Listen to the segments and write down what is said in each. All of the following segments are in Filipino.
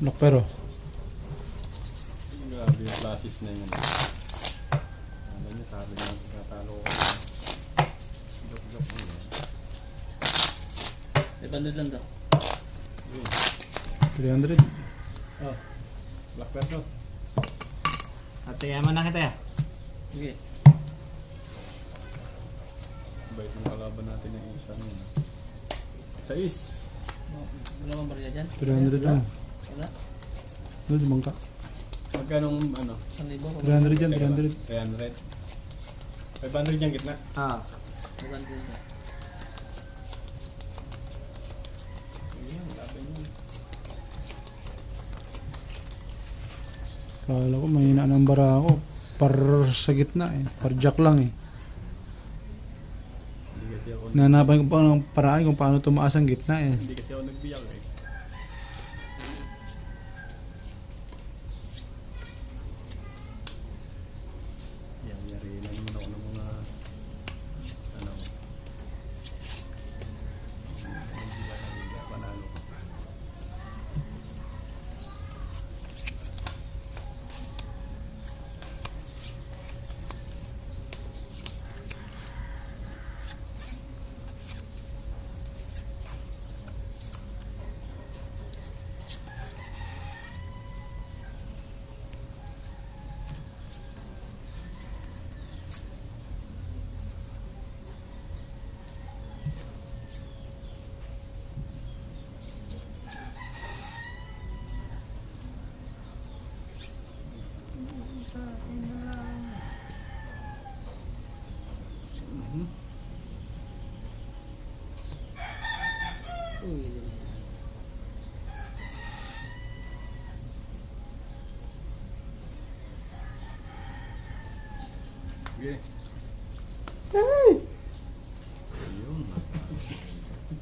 Black pero. Grabe yung classes na yun. Ano nyo, sabi nyo, natalo ko. Joke mo yan. May bandod lang daw. 300. Oh, black pero. Ate, yaman na kita ya. Sige. Bait ng kalaban natin yung isa nyo. Sais. Wala bang barya dyan? 300 lang. Wala? Ano, bangka. Magkanong ano? 1,000. 300 yan, 300. 300. 500 yung gitna. Ah. May bandod daw. Ayun, laban yun. Kala ko mahina ng bara ako. Par sa gitna eh. Par jack lang eh. Hindi kasi ako, Nanapan ko pa ng paraan kung paano tumaas ang gitna eh. hindi kasi ako nagbiyak eh. Yari lang naman ako ng mga ano. Hindi panalo. Uy. Sige. Ayun.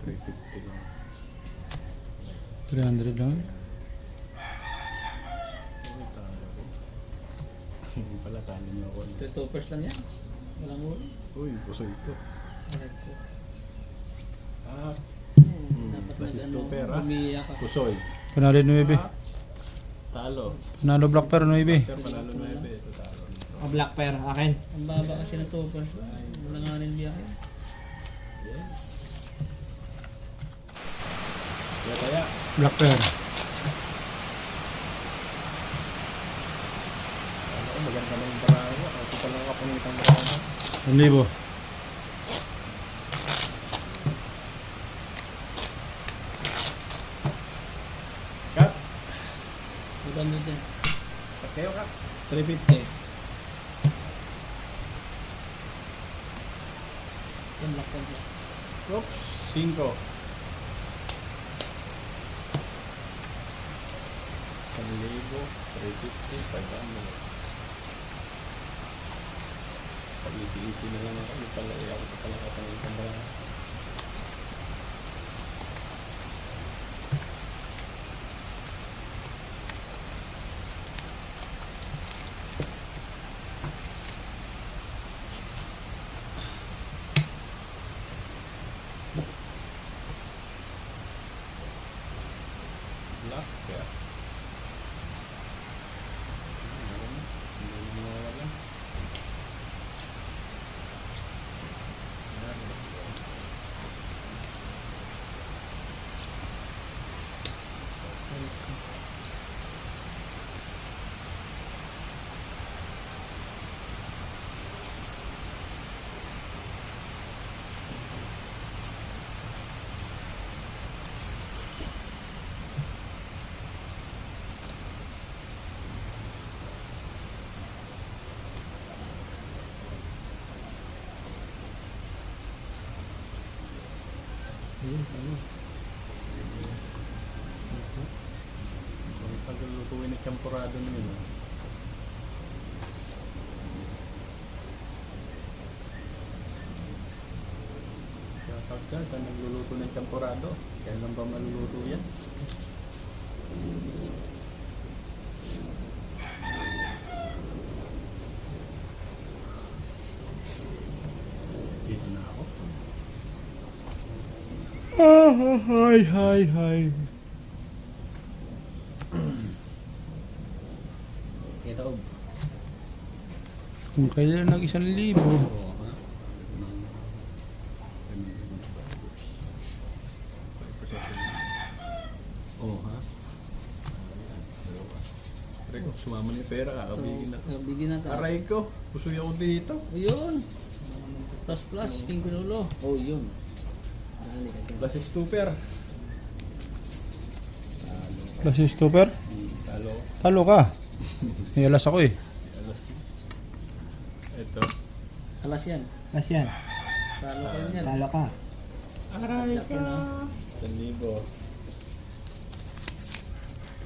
350 lang. 300 lang. Ay, talo ko. Hindi pala, talo niyo ako. 2 lang yan. Walang ulo. Uy, puso ito. Alright po. Ah, Dapat basis nag-ano, to pera. umiiyak ako. pusoy. Panalo 9. Talo. Panalo black pero 9. Pero panalo 9. Ito talo. O black pair, akin. Ang baba kasi ng 2%. Wala nga rin biyahe. Yes. Kaya. Black pair. Ano ko, maganda na yung barangay. Ako pa lang kapunitang barangay. 1,000. Kat! May bandod yan. Kat kayo, Kat. 350. Yan black gold lang. Oops. 5. Libo, 350, 500. Pag-isi-isi na lang ako. Yung pala, ako pa pala kapunitang barangay. Black, kaya. Ang paglulutuin ng champurado nyo, no? Kapag ka, saan nagluluto ng champurado? Kailan ba maluluto yan? Dito na ako. Hi. Ito, oh. Kung kailan nag 1,000. Oo, ha? Oo, ha? Aray ko, sumama na yung pera, kakabigin na. Bigyan na tayo. Aray ko, pusoy ako dito. O yun. Plus, king pinulo. Oh, yun. Dali ka dyan. Plus stupper. Plus yung stopper. Talo. Talo ka. May alas ako eh. Ito. Alas yan. Kas yan. Talo ka rin yan. Talo ka. Aray Jack yun, ah. 1,000.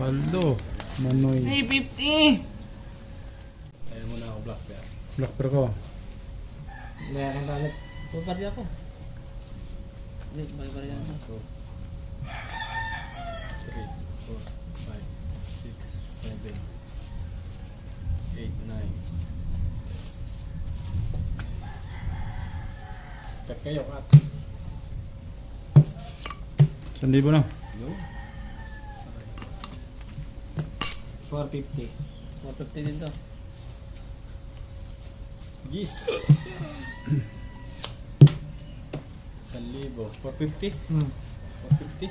Paldo. Manoy. 350! Ayaw mo na ako black bear. Black bear ko. Meron talit. Pupari ako. Hindi, bari-bari yan. 2, 3, 4, 5, 6, 7, 8, 9. Cut kayo, cut. 1,000 na. No? 450. 450 din to. Gis. 1,000. 450? Hmm. 450?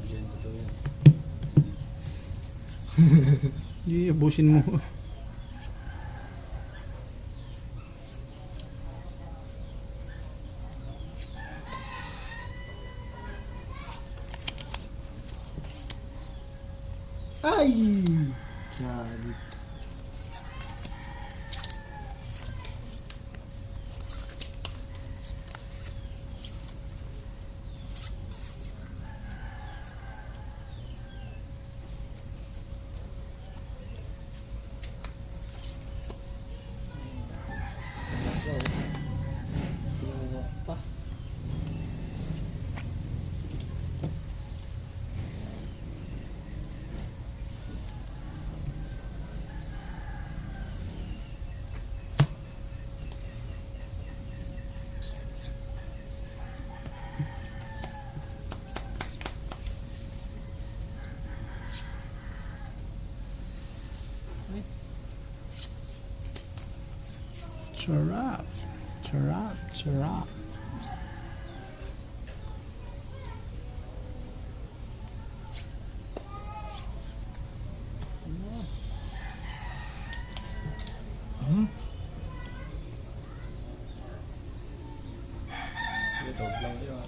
Diyan, totoo yan. Hindi, abusin mo. Ay! Sabi. Pinuha pa. Sarap. Sarap. Sarap. Ito, lang din ah.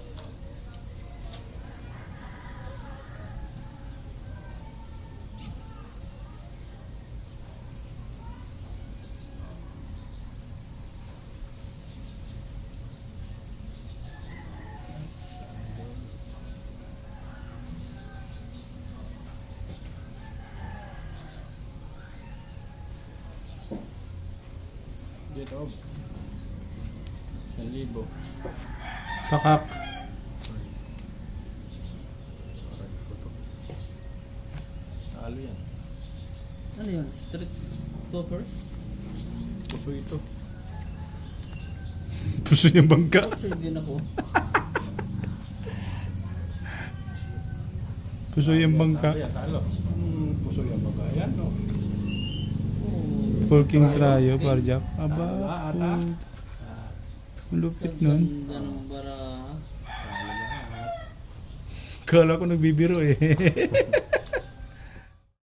Dito, 1,000. Pakak. Aray ko to. Talo yan. Ano yun? Street topper? Puso ito. Puso yung bangka. Sure din ako. Puso yung bangka. Talo yan, talo. Puso yan, bagayan, no? Oh. Walking tryo, parjak. Aba, Ata. malupit nun. Ganda ng baraha. Talo lahat. Kala ko nagbibiro eh.